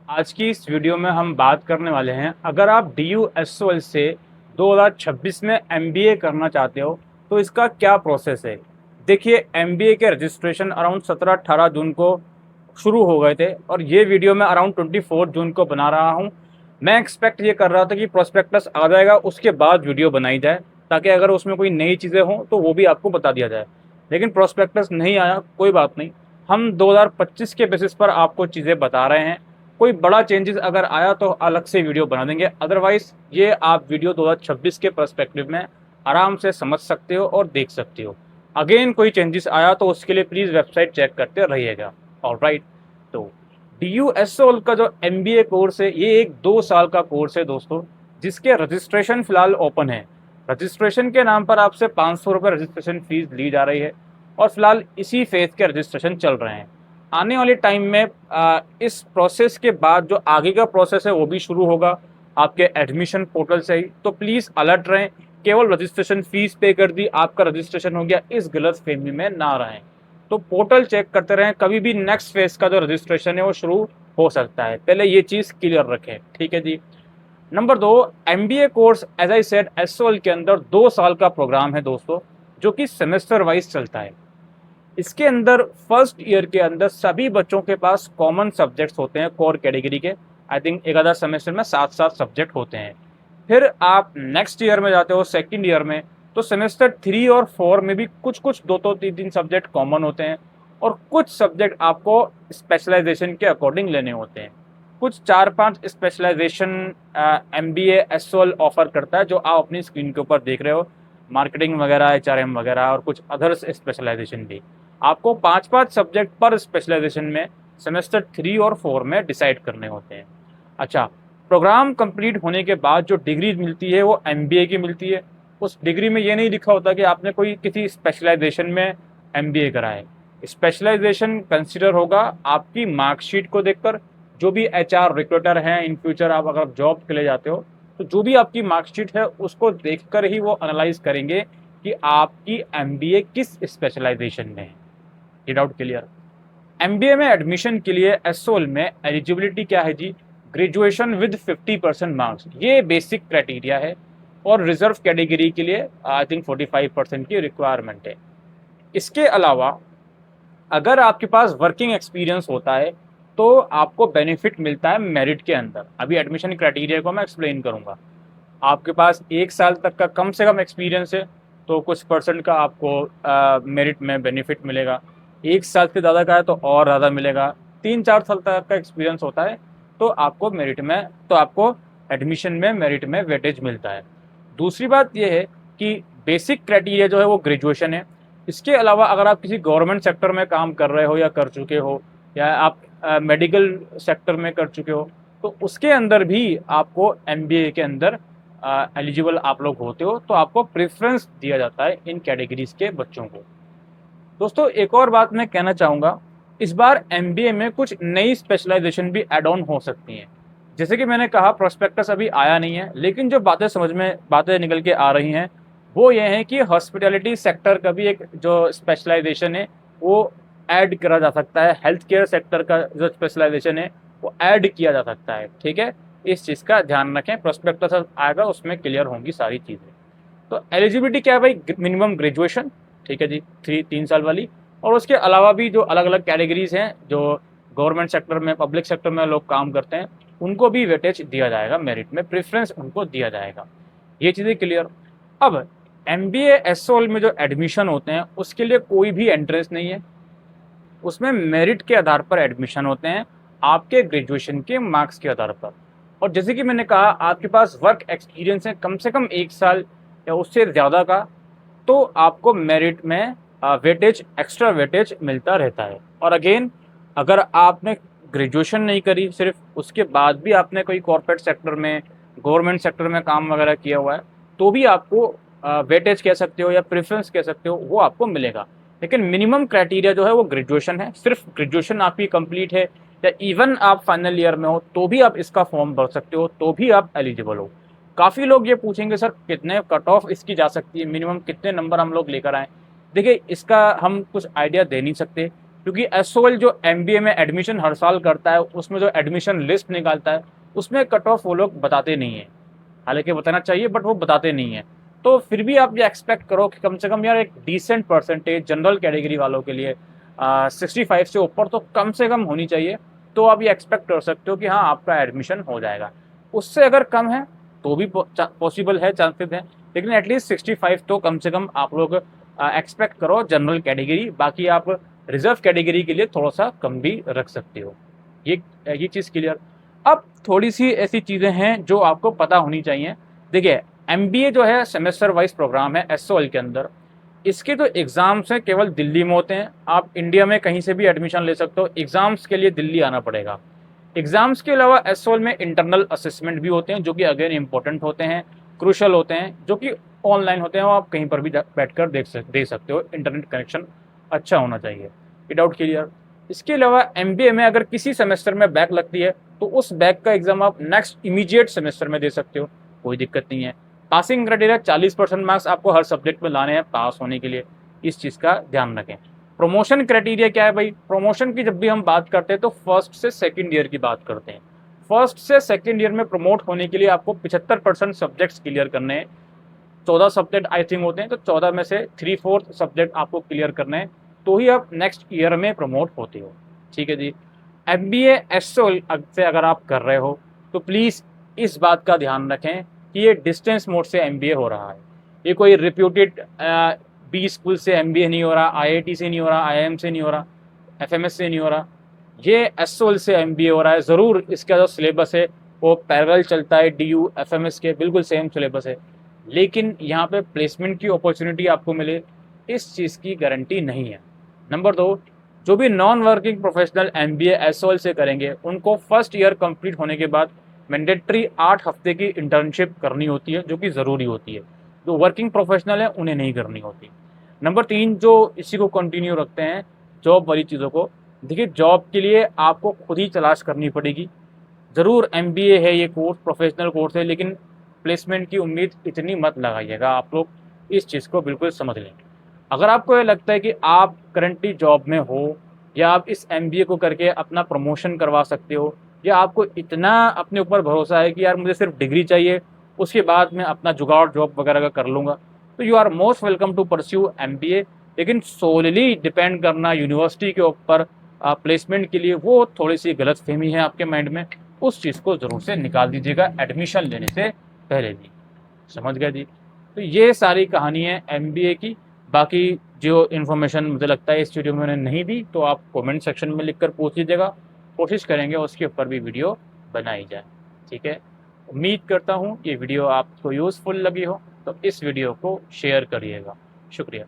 आज की इस वीडियो में हम बात करने वाले हैं, अगर आप DU-SOL से 2026 में MBA करना चाहते हो तो इसका क्या प्रोसेस है। देखिए, MBA के रजिस्ट्रेशन अराउंड 17-18 जून को शुरू हो गए थे और ये वीडियो मैं अराउंड 24 जून को बना रहा हूँ। मैं एक्सपेक्ट ये कर रहा था कि प्रोस्पेक्टस आ जाएगा, उसके बाद वीडियो बनाई जाए ताकि अगर उसमें कोई नई चीज़ें हों तो वो भी आपको बता दिया जाए। लेकिन प्रोस्पेक्टस नहीं आया, कोई बात नहीं, हम 2025 के बेसिस पर आपको चीज़ें बता रहे हैं। कोई बड़ा चेंजेस अगर आया तो अलग से वीडियो बना देंगे, अदरवाइज ये आप वीडियो 2026 के पर्सपेक्टिव में आराम से समझ सकते हो और देख सकते हो। अगेन कोई चेंजेस आया तो उसके लिए प्लीज़ वेबसाइट चेक करते रहिएगा। ऑलराइट, तो DU-SOL का जो MBA कोर्स है ये एक 2 साल का कोर्स है दोस्तों, जिसके रजिस्ट्रेशन फिलहाल ओपन है। रजिस्ट्रेशन के नाम पर आपसे 500 रुपये रजिस्ट्रेशन फीस ली जा रही है और फिलहाल इसी फेज के रजिस्ट्रेशन चल रहे हैं। आने वाले टाइम में इस प्रोसेस के बाद जो आगे का प्रोसेस है वो भी शुरू होगा आपके एडमिशन पोर्टल से ही, तो प्लीज़ अलर्ट रहें। केवल रजिस्ट्रेशन फीस पे कर दी, आपका रजिस्ट्रेशन हो गया, इस गलत फहमी में ना रहें। तो पोर्टल चेक करते रहें, कभी भी नेक्स्ट फेज का जो रजिस्ट्रेशन है वो शुरू हो सकता है, पहले ये चीज़ क्लियर रखें। ठीक है जी। Number 2, MBA course as I said SOL के अंदर 2 साल का प्रोग्राम है दोस्तों, जो कि सेमेस्टर वाइज चलता है। इसके अंदर फर्स्ट ईयर के अंदर सभी बच्चों के पास कॉमन सब्जेक्ट्स होते हैं कोर कैटेगरी के। आई थिंक एक आधा सेमेस्टर में 7-7 सब्जेक्ट होते हैं। फिर आप नेक्स्ट ईयर में जाते हो, सेकंड ईयर में, तो सेमेस्टर 3 और 4 में भी कुछ कुछ 2-3 सब्जेक्ट कॉमन होते हैं और कुछ सब्जेक्ट आपको स्पेशलाइजेशन के अकॉर्डिंग लेने होते हैं। कुछ 4-5 स्पेशलाइजेशन MBA SOL ऑफर करता है, जो आप अपनी स्क्रीन के ऊपर देख रहे हो, मार्केटिंग वगैरह, HRM वगैरह और कुछ अदर्स स्पेशलाइजेशन भी। आपको 5-5 सब्जेक्ट पर स्पेशलाइजेशन में सेमेस्टर 3 और 4 में डिसाइड करने होते हैं। अच्छा, प्रोग्राम कंप्लीट होने के बाद जो डिग्री मिलती है वो MBA की मिलती है। उस डिग्री में ये नहीं लिखा होता कि आपने कोई किसी स्पेशलाइजेशन में MBA करा है। स्पेशलाइजेशन कंसिडर होगा आपकी मार्कशीट को देखकर। जो भी HR रिक्रूटर हैं, इन फ्यूचर आप अगर जॉब के लिए जाते हो तो जो भी आपकी मार्कशीट है उसको देखकर ही वो एनालाइज करेंगे कि आपकी MBA किस स्पेशलाइजेशन में है। ये डाउट क्लियर। MBA में एडमिशन के लिए SOL में एलिजिबिलिटी क्या है जी? ग्रेजुएशन विद 50% मार्क्स, ये बेसिक क्राइटेरिया है और रिजर्व कैटेगरी के लिए आई थिंक 45% की रिक्वायरमेंट है। इसके अलावा अगर आपके पास वर्किंग एक्सपीरियंस होता है तो आपको बेनिफिट मिलता है मेरिट के अंदर। अभी एडमिशन क्राइटेरिया को मैं एक्सप्लेन करूंगा। आपके पास 1 साल तक का कम से कम एक्सपीरियंस है तो कुछ परसेंट का आपको मेरिट में बेनिफिट मिलेगा। 1 साल से ज़्यादा का है तो और ज़्यादा मिलेगा। 3-4 साल तक का एक्सपीरियंस होता है तो आपको मेरिट में, तो आपको एडमिशन में मेरिट में वेटेज मिलता है। दूसरी बात यह है कि बेसिक क्राइटेरिया जो है वो ग्रेजुएशन है। इसके अलावा अगर आप किसी गवर्नमेंट सेक्टर में काम कर रहे हो या कर चुके हो, या आप मेडिकल सेक्टर में कर चुके हो, तो उसके अंदर भी आपको MBA के अंदर एलिजिबल आप लोग होते हो, तो आपको प्रेफरेंस दिया जाता है इन कैटेगरीज के बच्चों को। दोस्तों, एक और बात मैं कहना चाहूँगा, इस बार MBA में कुछ नई स्पेशलाइजेशन भी एड ऑन हो सकती हैं। जैसे कि मैंने कहा, प्रोस्पेक्टस अभी आया नहीं है, लेकिन जो बातें निकल के आ रही हैं वो ये हैं कि हॉस्पिटैलिटी सेक्टर का भी एक जो स्पेशलाइजेशन है वो ऐड करा जा सकता है। हेल्थ केयर सेक्टर का जो स्पेशलाइजेशन है वो ऐड किया जा सकता है। ठीक है, इस चीज़ का ध्यान रखें, प्रोस्पेक्टस आएगा उसमें क्लियर होंगी सारी चीज़ें। तो एलिजिबिलिटी क्या है भाई? मिनिमम ग्रेजुएशन, ठीक है जी, 3 साल वाली। और उसके अलावा भी जो अलग अलग कैटेगरीज हैं, जो गवर्नमेंट सेक्टर में, पब्लिक सेक्टर में लोग काम करते हैं, उनको भी वेटेज दिया जाएगा, मेरिट में प्रेफरेंस उनको दिया जाएगा। ये चीज़ें क्लियर। अब MBA SOL में जो एडमिशन होते हैं उसके लिए कोई भी एंट्रेंस नहीं है, उसमें मेरिट के आधार पर एडमिशन होते हैं, आपके ग्रेजुएशन के मार्क्स के आधार पर। और जैसे कि मैंने कहा, आपके पास वर्क एक्सपीरियंस है कम से कम 1 साल या उससे ज़्यादा का, तो आपको मेरिट में वेटेज, एक्स्ट्रा वेटेज मिलता रहता है। और अगेन, अगर आपने ग्रेजुएशन नहीं करी, सिर्फ उसके बाद भी आपने कोई कॉर्पोरेट सेक्टर में, गवर्नमेंट सेक्टर में काम वगैरह किया हुआ है, तो भी आपको वेटेज कह सकते हो या प्रेफरेंस कह सकते हो, वो आपको मिलेगा। लेकिन मिनिमम क्राइटेरिया जो है वो ग्रेजुएशन है। सिर्फ ग्रेजुएशन आपकी कंप्लीट है या इवन आप फाइनल ईयर में हो तो भी आप इसका फॉर्म भर सकते हो, तो भी आप एलिजिबल हो। काफ़ी लोग ये पूछेंगे, सर कितने कट ऑफ इसकी जा सकती है, मिनिमम कितने नंबर हम लोग लेकर आएँ? देखिए, इसका हम कुछ आइडिया दे नहीं सकते, क्योंकि एसओएल जो एमबीए में एडमिशन हर साल करता है, उसमें जो एडमिशन लिस्ट निकालता है उसमें कट ऑफ वो लोग बताते नहीं है। हालांकि बताना चाहिए बट वो बताते नहीं है। तो फिर भी आप ये एक्सपेक्ट करो कि कम से कम यार एक डिसेंट परसेंटेज जनरल कैटेगरी वालों के लिए 65 से ऊपर तो कम से कम होनी चाहिए। तो आप ये एक्सपेक्ट कर सकते हो कि हाँ आपका एडमिशन हो जाएगा। उससे अगर कम है तो भी पॉसिबल है, चांसेस है, लेकिन एटलीस्ट 65 तो कम से कम आप लोग एक्सपेक्ट करो जनरल कैटेगरी। बाकी आप रिजर्व कैटेगरी के लिए थोड़ा सा कम भी रख सकते हो। ये चीज़ क्लियर। अब थोड़ी सी ऐसी चीज़ें हैं जो आपको पता होनी चाहिए। देखिए एमबीए जो है सेमेस्टर वाइज प्रोग्राम है एसओएल के अंदर। इसके जो एग्ज़ाम्स हैं केवल दिल्ली में होते हैं। आप इंडिया में कहीं से भी एडमिशन ले सकते हो, एग्ज़ाम्स के लिए दिल्ली आना पड़ेगा। एग्ज़ाम्स के अलावा एसओएल में इंटरनल असेसमेंट भी होते हैं जो कि अगेन इंपॉर्टेंट होते हैं, क्रूशल होते हैं, जो कि ऑनलाइन होते हैं। वो आप कहीं पर भी बैठ कर दे सकते हो। इंटरनेट कनेक्शन अच्छा होना चाहिए। ये डाउट क्लियर। इसके अलावा एमबीए में अगर किसी सेमेस्टर में बैक लगती है तो उस बैक का एग्जाम आप नेक्स्ट इमीडिएट सेमेस्टर में दे सकते हो, कोई दिक्कत नहीं है। पासिंग क्राइटेरिया 40% मार्क्स आपको हर सब्जेक्ट में लाने हैं पास होने के लिए, इस चीज़ का ध्यान रखें। प्रमोशन क्राइटेरिया क्या है भाई? प्रमोशन की जब भी हम बात करते हैं तो फर्स्ट से सेकेंड ईयर की बात करते हैं। फर्स्ट से सेकेंड ईयर में प्रमोट होने के लिए आपको 75% सब्जेक्ट्स क्लियर करने हैं। 14 सब्जेक्ट आई थिंक होते हैं, तो 14 में से 3/4 सब्जेक्ट आपको क्लियर करने हैं, तो ही आप नेक्स्ट ईयर में प्रमोट होते हो। ठीक है जी। एमबीए एसओएल से अगर आप कर रहे हो तो प्लीज़ इस बात का ध्यान रखें कि ये डिस्टेंस मोड से एमबीए हो रहा है। ये कोई रिप्यूटेड बी स्कूल से एमबीए नहीं हो रहा, आईआईटी से नहीं हो रहा, आईआईएम से नहीं हो रहा, एफएमएस से नहीं हो रहा। ये एसओएल से एमबीए हो रहा है। ज़रूर इसका जो सिलेबस है वो पैरेलल चलता है डीयू एफएमएस के, बिल्कुल सेम सिलेबस है, लेकिन यहाँ पे प्लेसमेंट की अपॉर्चुनिटी आपको मिले इस चीज़ की गारंटी नहीं है। नंबर 2, जो भी non working professional MBA SOL से करेंगे उनको फर्स्ट ईयर कंप्लीट होने के बाद मैंडेटरी 8 हफ्ते की इंटर्नशिप करनी होती है, जो कि ज़रूरी होती है। जो वर्किंग प्रोफेशनल है उन्हें नहीं करनी होती। नंबर 3, जो इसी को कंटिन्यू रखते हैं जॉब वाली चीज़ों को, देखिए जॉब के लिए आपको खुद ही तलाश करनी पड़ेगी। ज़रूर एमबीए है, ये कोर्स प्रोफेशनल कोर्स है, लेकिन प्लेसमेंट की उम्मीद इतनी मत लगाइएगा। आप लोग इस चीज़ को बिल्कुल समझ लें। अगर आपको ये लगता है कि आप करंटली जॉब में हो या आप इस एमबीए को करके अपना प्रमोशन करवा सकते हो, या आपको इतना अपने ऊपर भरोसा है कि यार मुझे सिर्फ डिग्री चाहिए, उसके बाद मैं अपना जुगाड़ जॉब वगैरह का कर लूँगा, तो you are most welcome to pursue MBA. लेकिन सोलली डिपेंड करना यूनिवर्सिटी के ऊपर प्लेसमेंट के लिए, वो थोड़ी सी गलतफहमी है आपके माइंड में। उस चीज़ को ज़रूर से निकाल दीजिएगा एडमिशन लेने से पहले भी। समझ गए जी? तो ये सारी कहानी है एमबीए की। बाकी जो इन्फॉर्मेशन मुझे लगता है इस वीडियो में मैंने नहीं दी तो आप कमेंट सेक्शन में लिखकर पूछ लीजिएगा, कोशिश करेंगे उसके ऊपर भी वीडियो बनाई जाए। ठीक है, उम्मीद करता हूँ ये वीडियो आपको यूज़फुल लगी हो, तो इस वीडियो को शेयर करिएगा। शुक्रिया।